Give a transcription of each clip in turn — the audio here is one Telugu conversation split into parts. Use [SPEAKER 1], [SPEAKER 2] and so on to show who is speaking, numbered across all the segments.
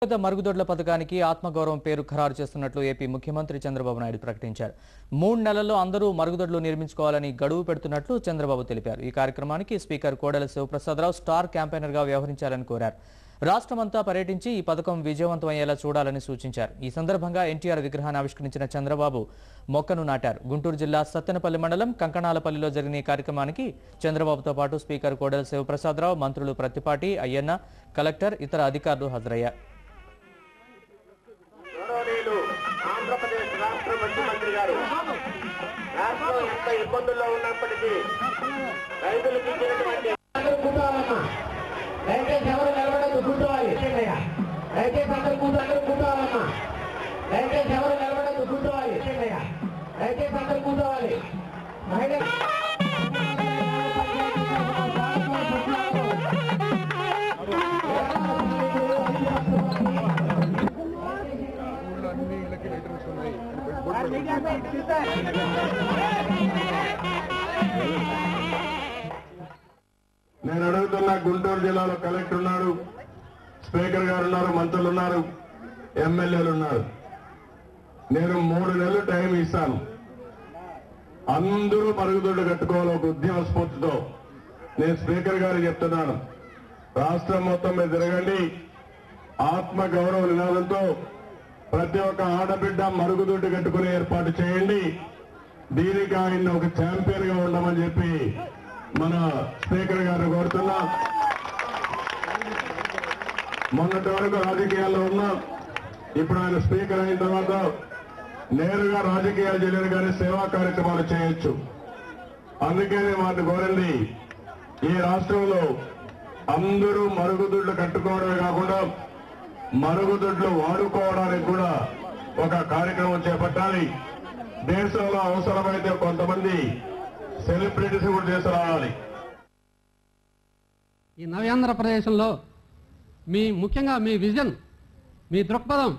[SPEAKER 1] మరుగుదొడ్ల పథకానికి ఆత్మగౌరవం పేరు ఖరారు చేస్తున్నట్లు ఏపీ ముఖ్యమంత్రి చంద్రబాబు నాయుడు ప్రకటించారు. 3 నెలల్లో అందరూ మరుగుదొడ్లు నిర్మించుకోవాలని గడువు పెడుతున్నట్లు చంద్రబాబు తెలిపారు. ఈ కార్యక్రమానికి speaker Kodela Sivaprasada Rao star campaigner గా వ్యవహరించాలని కోరారు. రాష్ట్రమంతా పర్యటించి ఈ పథకం విజయవంతమయ్యేలా చూడాలని సూచించారు. ఈ సందర్భంగా ఎన్టీఆర్ విగ్రహాన్ని ఆవిష్కరించిన చంద్రబాబు మొక్కను నాటారు. గుంటూరు జిల్లా సత్తెనపల్లి మండలం కంకణాలపల్లిలో జరిగిన ఈ కార్యక్రమానికి చంద్రబాబుతో పాటు స్పీకర్ కోడెల శివప్రసాదరావు, మంత్రులు ప్రత్తిపాటి, అయ్యన్న, కలెక్టర్, ఇతర అధికారులు హాజరయ్యారు.
[SPEAKER 2] ఆంధ్రప్రదేశ్ రాష్ట్ర ముఖ్యమంత్రి గారు రాష్ట్రం ఎంత ఇబ్బందుల్లో ఉన్నప్పటికీ రైతులకు ఇచ్చినటువంటి దయచేసి ఎవరు నిలబడద్దు, కూర్చోవాలి. దయచేసి అందరూ కూర్చోవాలమ్మా. దయచేసి ఎవరు నిలబడద్దు, కూర్చోవాలి. దయచేసి అందరూ కూర్చోవాలి. నేను అడుగుతున్నా, గుంటూరు జిల్లాలో కలెక్టర్ ఉన్నాడు, స్పీకర్ గారు ఉన్నారు, మంత్రులు ఉన్నారు, ఎమ్మెల్యేలు ఉన్నారు. నేను 3 నెలలు టైం ఇస్తాను. అందరూ మరుగుదొడ్లు కట్టుకోవాలి ఒక ఉద్యమ స్ఫూర్తితో. నేను స్పీకర్ గారికి చెప్తున్నాను, రాష్ట్రం మొత్తం మీద తిరగండి. ఆత్మ గౌరవ నినాదంతో ప్రతి ఒక్క ఆడబిడ్డ మరుగుదొడ్డు కట్టుకునే ఏర్పాటు చేయండి. దీనికి ఆయన ఒక ఛాంపియన్ గా ఉండమని చెప్పి మన స్పీకర్ గారు కోరుతున్నా. మొన్నటి వరకు రాజకీయాల్లో ఉన్నాం. ఇప్పుడు ఆయన స్పీకర్ అయిన తర్వాత నేరుగా రాజకీయాలు చేయలేరు కానీ సేవా కార్యక్రమాలు చేయొచ్చు. అందుకనే వారిని కోరింది, ఈ రాష్ట్రంలో అందరూ మరుగుదొడ్లు కట్టుకోవడమే కాకుండా మరుగుదొడ్లు వాడుకోవడానికి కూడా ఒక కార్యక్రమం చేపట్టాలి. దేశంలో అవసరమైతే కొంతమంది సెలబ్రిటీస్ కూడా తీసుకురావాలి.
[SPEAKER 3] ఈ నవ్యాంధ్రప్రదేశ్లో ముఖ్యంగా మీ విజన్, మీ దృక్పథం,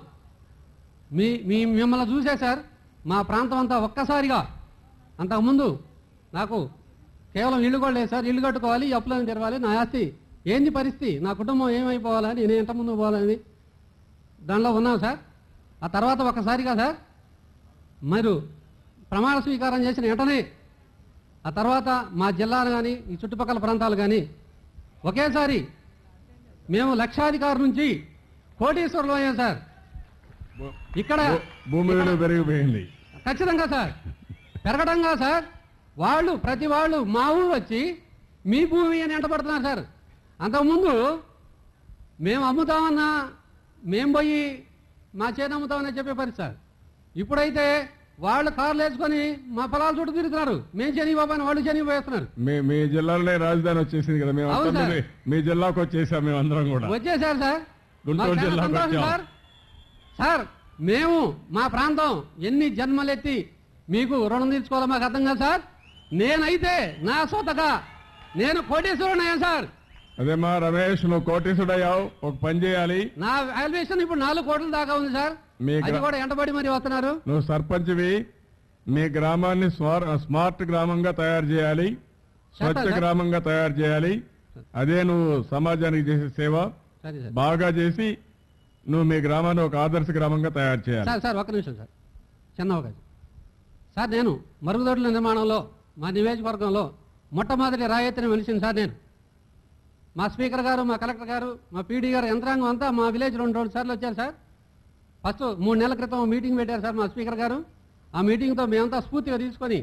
[SPEAKER 3] మిమ్మల్ని చూసే సార్ మా ప్రాంతం అంతా ఒక్కసారిగా, అంతకుముందు నాకు కేవలం ఇల్లు కూడా లేదు సార్, ఇల్లు కట్టుకోవాలి, అప్పులను తెరవాలి, నా ఆస్తి ఏంది పరిస్థితి, నా కుటుంబం ఏమైపోవాలని, నేను ఎంత ముందు పోవాలని దానిలో ఉన్నాం సార్. ఆ తర్వాత ఒక్కసారిగా సార్ మీరు ప్రమాణ స్వీకారం చేసిన వెంటనే ఆ తర్వాత మా జిల్లాలు కానీ ఈ చుట్టుపక్కల ప్రాంతాలు కానీ ఒకేసారి మేము లక్షాధికారి నుంచి కోటీశ్వరులు అయ్యాం సార్. ఇక్కడ
[SPEAKER 2] భూమి పెరిగిపోయింది
[SPEAKER 3] ఖచ్చితంగా సార్, పెరగడంగా సార్. ప్రతి వాళ్ళు మా ఊరు వచ్చి మీ భూమి అని ఎంటపడుతున్నారు సార్. అంతకుముందు మేము అమ్ముతామన్నా మేము పోయి మా చేను అమ్ముతామని చెప్పే పరిస్థితి సార్. ఇప్పుడైతే వాళ్ళు కార్లు వేసుకొని మా పొలాల చుట్టూ తిరుగుతున్నారు. మేము శని బాబాని వాళ్ళు శని పోయేస్తున్నారు.
[SPEAKER 2] మీ జిల్లాలోనే రాజధాని వచ్చేసింది కదా, మేము మీ జిల్లాకు వచ్చేసాం. మేము అందరం కూడా
[SPEAKER 3] వచ్చేసారు సార్,
[SPEAKER 2] గుంటూరు జిల్లాకు
[SPEAKER 3] సార్. సార్ మేము మా ప్రాంతం ఎన్ని జన్మలెత్తి మీకు రుణం తీర్చుకోవాలో మాకు అర్థం కాదు సార్. నేనైతే నా సొంతగా నేను కోటీశ్వరుడు సార్.
[SPEAKER 2] అదేమా రమేష్, నువ్వు కోటీశ్వరుడయ్యావు, ఒక పని చేయాలి.
[SPEAKER 3] నా వాల్యుయేషన్ ఇప్పుడు 4 కోట్ల దాకా ఉంది సార్. అది కూడా ఎంటబడి మరి వస్తున్నారు.
[SPEAKER 2] నువ్వు సర్పంచ్వి, మీ గ్రామాన్ని స్మార్ట్ గ్రామంగా తయారు చేయాలి, స్వచ్ఛ గ్రామంగా తయారు చేయాలి. అదే నువ్వు సమాజానికి చేసే సేవ. బాగా చేసి నువ్వు మీ గ్రామాన్ని ఒక ఆదర్శ గ్రామంగా తయారు చేయాలి.
[SPEAKER 3] సార్ ఒక్క నిమిషం సార్, చిన్న అవకాశం సార్. నేను మరుగుదొడ్ల నిర్మాణంలో మా నియోజకవర్గంలో మొట్టమొదటి రాయెత్తిన మనిషిని సార్. నేను మా స్పీకర్ గారు, మా కలెక్టర్ గారు, మా పీడీ గారు, యంత్రాంగం అంతా మా విలేజ్ 2 సార్లు వచ్చారు సార్. ఫస్ట్ 3 నెలల క్రితం మీటింగ్ పెట్టారు సార్ మా స్పీకర్ గారు. ఆ మీటింగ్తో మేమంతా స్ఫూర్తిగా తీసుకొని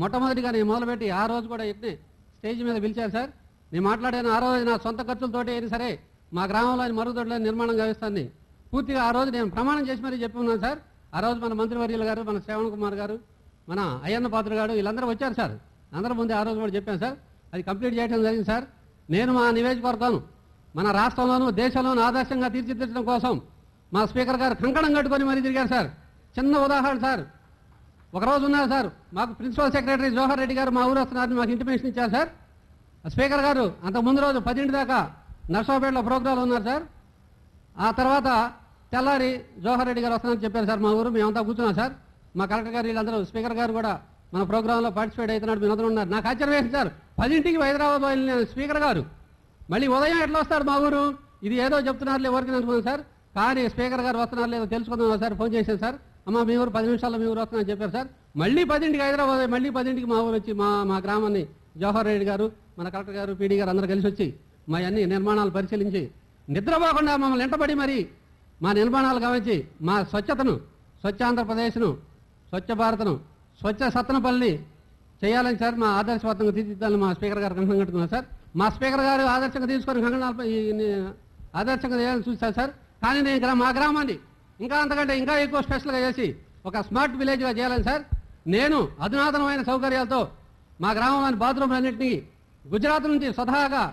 [SPEAKER 3] మొట్టమొదటిగా నేను మొదలుపెట్టి ఆ రోజు కూడా ఎత్తి స్టేజ్ మీద పిలిచారు సార్. నేను మాట్లాడాను. ఆ రోజు నా సొంత ఖర్చులతోటి అయినా సరే మా గ్రామంలో మరుగుదొడ్ల నిర్మాణం గావిస్తాను పూర్తిగా. ఆ రోజు నేను ప్రమాణం చేసి మరీ చెప్పి ఉన్నాను సార్. ఆ రోజు మన మంత్రివర్యులు గారు, మన శ్రవణ్ కుమార్ గారు, మన అయ్యన్న పాత్ర గారు వీళ్ళందరూ వచ్చారు సార్. అందరూ ముందే ఆ రోజు కూడా చెప్పాను సార్. అది కంప్లీట్ చేయడం జరిగింది సార్. నేను మా నియోజకవర్గం మన రాష్ట్రంలోనూ దేశంలోనూ ఆదర్శంగా తీర్చిదిద్దడం కోసం మా స్పీకర్ గారు కంకణం కట్టుకొని మరీ తిరిగారు సార్. చిన్న ఉదాహరణ సార్, ఒకరోజు ఉన్నారు సార్, మాకు ప్రిన్సిపల్ సెక్రటరీ జోహర్ రెడ్డి గారు మా ఊరు వస్తున్నారని మాకు ఇంటిమేషన్ ఇచ్చారు సార్. స్పీకర్ గారు అంత ముందు రోజు 10 దాకా నర్సాపేటలో ప్రోగ్రాంలు ఉన్నారు సార్. ఆ తర్వాత తెల్లారి జోహర్ రెడ్డి గారు వస్తున్నారని చెప్పారు సార్. మా ఊరు మేమంతా కూర్చున్నాం సార్. మా కలెక్టర్ గారు వీళ్ళందరూ, స్పీకర్ గారు కూడా మన ప్రోగ్రాంలో పార్టిసిపేట్ అవుతున్నాడు. మీరు అందరూ ఉన్నారు. నాకు ఆశ్చర్యం వేసింది సార్, 10ంటికి హైదరాబాద్ వెళ్ళిన స్పీకర్ గారు మళ్ళీ ఉదయం ఎట్లా వస్తారు మా ఊరు, ఇది ఏదో చెప్తున్నారు ఎవరికి అనుకున్నాను సార్. కానీ స్పీకర్ గారు వస్తున్నారు లేదో తెలుసుకుందాం సార్ ఫోన్ చేశాను సార్. అమ్మ మీ ఊరు 10 నిమిషాల్లో మీ ఊరు వస్తున్నారని చెప్పారు సార్. మళ్ళీ 10ంటికి హైదరాబాద్, మళ్ళీ 10ంటికి మా ఊరు వచ్చి మా గ్రామాన్ని జవహర్ రెడ్డి గారు, మన కలెక్టర్ గారు, పీడీ గారు అందరూ కలిసి వచ్చి మా అన్ని నిర్మాణాలు పరిశీలించి నిద్రపోకుండా మమ్మల్ని వెంటబడి మరి మా నిర్మాణాలు గమనించి మా స్వచ్ఛతను, స్వచ్ఛ ఆంధ్రప్రదేశ్ను, స్వచ్ఛ భారత్ను, స్వచ్ఛ సత్తనపల్లిని చేయాలని సార్ మా ఆదర్శవంతంగా తీర్చిదిద్దాలని మా స్పీకర్ గారు కంకణం కట్టుకున్నారు సార్. మా స్పీకర్ గారు ఆదర్శంగా తీసుకొని కంకణాలపై ఆదర్శంగా చేయాలని చూస్తారు సార్. కానీ నేను మా గ్రామాన్ని ఇంకా అంతకంటే ఇంకా ఎక్కువ స్పెషల్గా చేసి ఒక స్మార్ట్ విలేజ్గా చేయాలని సార్. నేను అధునాతనమైన సౌకర్యాలతో మా గ్రామంలోని బాత్రూమ్లన్నింటినీ గుజరాత్ నుంచి స్వతహాగా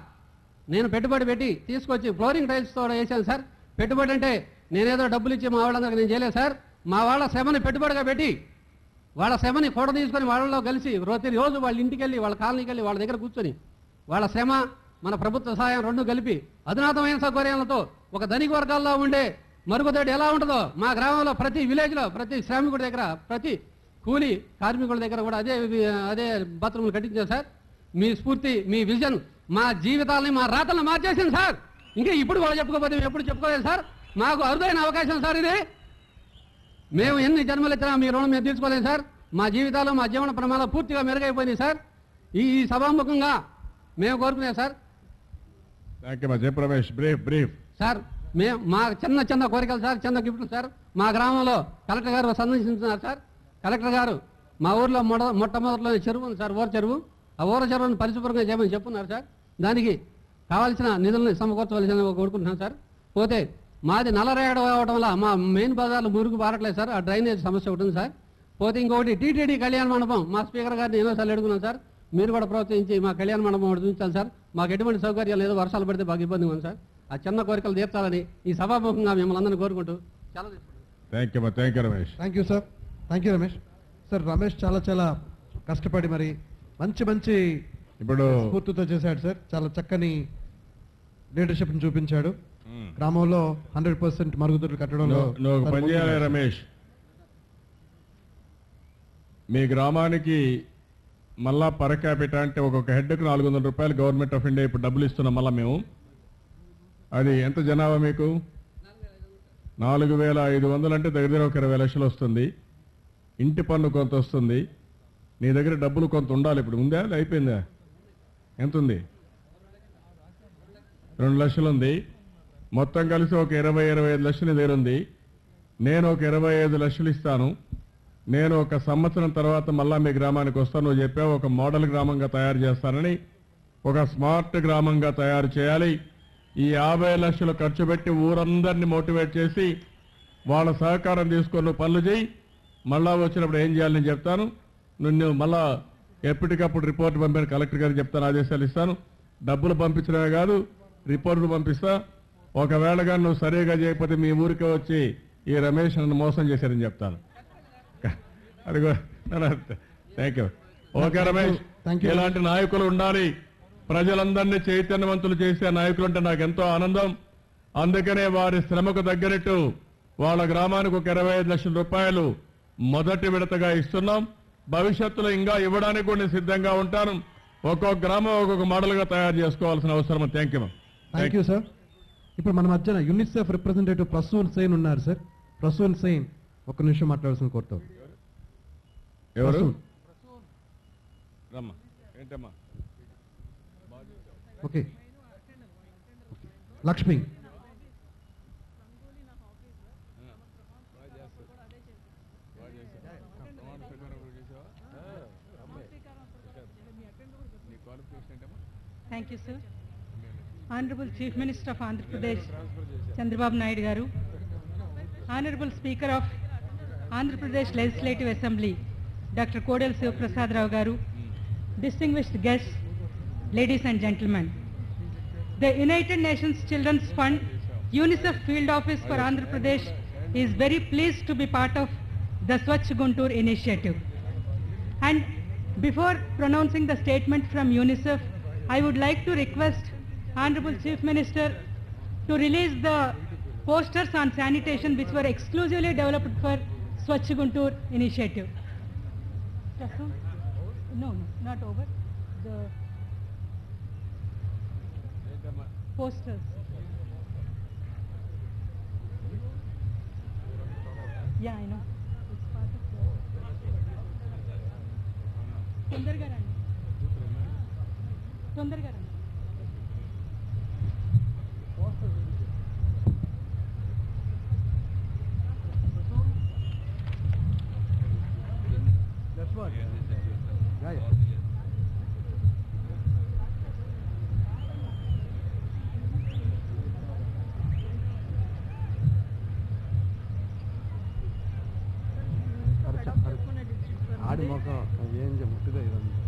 [SPEAKER 3] నేను పెట్టుబడి పెట్టి తీసుకొచ్చి ఫ్లోరింగ్ టైల్స్తో వేసాను సార్. పెట్టుబడి అంటే నేనేదో డబ్బులు ఇచ్చి మా వాళ్ళందరికీ నేను చేయలేదు సార్. మా వాళ్ళ శ్రమని పెట్టుబడిగా పెట్టి వాళ్ళ శ్రమని ఫోటో తీసుకొని వాళ్ళలో కలిసి ప్రతిరోజు వాళ్ళ ఇంటికి వెళ్ళి, వాళ్ళ కాలనీకి వెళ్ళి, వాళ్ళ దగ్గర కూర్చొని వాళ్ళ శ్రమ, మన ప్రభుత్వ సహాయం రెండు కలిపి అధునాతమైన సౌకర్యాలతో ఒక ధనిక వర్గాల్లో ఉండే మరుగుదొడ్డి ఎలా ఉంటుందో మా గ్రామంలో ప్రతి విలేజ్లో, ప్రతి శ్రామికుడి దగ్గర, ప్రతి కూలీ కార్మికుల దగ్గర కూడా అదే బాత్రూమ్లు కట్టించారు సార్. మీ స్ఫూర్తి, మీ విజన్ మా జీవితాలని, మా రాతలను మార్చేసింది సార్. ఇంకా ఇప్పుడు వాళ్ళు చెప్పుకోకపోతే మేము ఎప్పుడు చెప్పుకోలేదు సార్. మాకు అరుదైన అవకాశం సార్ ఇది. మేము ఎన్ని జన్మలు ఇచ్చినా మీ రుణం మేము తీర్చుకోలేదు సార్. మా జీవితాలు, మా జీవన ప్రమాణాలు పూర్తిగా మెరుగైపోయినాయి సార్. ఈ సభాముఖంగా మేము కోరుకునే సార్.
[SPEAKER 2] బ్రీఫ్
[SPEAKER 3] సార్, మేము మా చిన్న కోరికలు సార్, చిన్న గిఫ్ట్లు సార్. మా గ్రామంలో కలెక్టర్ గారు సందర్శించున్నారు సార్. కలెక్టర్ గారు మా ఊర్లో మొట్టమొదటిలో చెరువు ఉంది సార్, ఊర చెరువు. ఆ ఊర చెరువును పరిశుభ్రంగా చేయమని చెప్పున్నారు సార్. దానికి కావాల్సిన నిధులను సమకూర్చవలసిన కోరుకుంటున్నాను సార్. పోతే మాది నల్లరేగడ అవడం వల్ల మా మెయిన్ బజార్లు మురుగు బారట్లేదు సార్. ఆ డ్రైనేజ్ సమస్య ఒకటి ఉంది సార్. పోతే ఇంకొకటి టీటీడీ కళ్యాణ మండపం మా స్పీకర్ గారిని ఎన్నోసార్లు అడుగున్నాను సార్. మీరు కూడా ప్రోత్సహించి మా కళ్యాణ మండపం ఒకటి చూపించాలి సార్. మాకు ఎటువంటి సౌకర్యాలు లేదో, వర్షాలు పడితే బాగా ఇబ్బందిగా ఉంది సార్. ఆ చిన్న కోరికలు తీర్చాలని ఈ సభాముఖంగా మిమ్మల్ని అందరినీ కోరుకుంటూ చాలా
[SPEAKER 4] thank you sir. Thank you Ramesh sir. Ramesh చాలా కష్టపడి మరి మంచి
[SPEAKER 2] ఇప్పుడు
[SPEAKER 4] స్ఫూర్తితో చేశాడు సార్. చాలా చక్కని లీడర్షిప్ని చూపించాడు. గ్రామంలో 100% మరుగుదొడ్లు కట్టడంలో
[SPEAKER 2] నువ్వు పని చేయాలి రమేష్. మీ గ్రామానికి మళ్ళా పర్ క్యాపిటా అంటే ఒక్కొక్క హెడ్కు 400 రూపాయలు గవర్నమెంట్ ఆఫ్ ఇండియా ఇప్పుడు డబ్బులు ఇస్తున్నాం మళ్ళా మేము. అది ఎంత జనాభా మీకు? 4500 అంటే దగ్గర ఒక 20 లక్షలు వస్తుంది. ఇంటి పన్ను కొంత వస్తుంది. నీ దగ్గర డబ్బులు కొంత ఉండాలి. ఇప్పుడు ఉందా అయిపోయిందా? ఎంత ఉంది? 2 లక్షలు ఉంది. మొత్తం కలిసి ఒక 20-25 లక్షలు నీ దగ్గర ఉంది. నేను ఒక 25 లక్షలు ఇస్తాను. నేను ఒక సంవత్సరం తర్వాత మళ్ళా మీ గ్రామానికి వస్తాను. నువ్వు చెప్పావు ఒక మోడల్ గ్రామంగా తయారు చేస్తానని. ఒక స్మార్ట్ గ్రామంగా తయారు చేయాలి. ఈ 50 లక్షలు ఖర్చు పెట్టి ఊరందరినీ మోటివేట్ చేసి వాళ్ళ సహకారం తీసుకొని నువ్వు పనులు చేయి. మళ్ళా వచ్చినప్పుడు ఏం చేయాలి నేను చెప్తాను. నువ్వు మళ్ళా ఎప్పటికప్పుడు రిపోర్ట్ పంపిన కలెక్టర్ గారికి చెప్తాను, ఆదేశాలు ఇస్తాను. డబ్బులు పంపించడమే కాదు, రిపోర్టులు పంపిస్తా. ఒకవేళ కానీ నువ్వు సరిగా చేయకపోతే మీ ఊరికే వచ్చి ఈ రమేష్ నన్ను మోసం చేశారని చెప్తాను. అదిగో థ్యాంక్ యూ. ఓకే రమేష్, ఇలాంటి నాయకులు ఉండాలి. ప్రజలందరినీ చైతన్యవంతులు చేసే నాయకులు అంటే నాకు ఎంతో ఆనందం. అందుకనే వారి శ్రమకు తగ్గట్టు వాళ్ళ గ్రామానికి ఒక 25 లక్షల రూపాయలు మొదటి విడతగా ఇస్తున్నాం. భవిష్యత్తులో ఇంకా ఇవ్వడానికి కూడా నేను సిద్ధంగా ఉంటాను. ఒక్కొక్క గ్రామం ఒక్కొక్క మోడల్గా తయారు చేసుకోవాల్సిన అవసరం. Thank you
[SPEAKER 4] sir. ఇప్పుడు మన మధ్యన యూనిసెఫ్ రిప్రజెంటేటివ్ ప్రసూన్ సైన్ ఉన్నారు సార్. ప్రసూన్ సైన్ ఒక్క నిమిషం మాట్లాడాల్సిన కోరుతాం.
[SPEAKER 2] ఎవరు? ఏంటమ్మా?
[SPEAKER 4] Okay, Lakshmi.
[SPEAKER 5] Thank you, sir. Honorable Chief Minister of Andhra Pradesh, Chandrababu Naidu Garu, Honorable Speaker of Andhra Pradesh Legislative Assembly, Dr. Kodal Sivaprasad Rao Garu, distinguished guests, ladies and gentlemen. The United Nations Children's Fund, UNICEF Field Office for Andhra Pradesh is very pleased to be part of the Swachh Guntur initiative. And before pronouncing the statement from UNICEF, I would like to request Honorable Chief Minister to release the posters on sanitation which were exclusively developed for Swachh Guntur initiative. No, not over. The posters. Yeah I know తొందరగా రండి తొందరగా రండి
[SPEAKER 4] ఆడి మొక్క ఏం ముట్టిదే ఇదంతా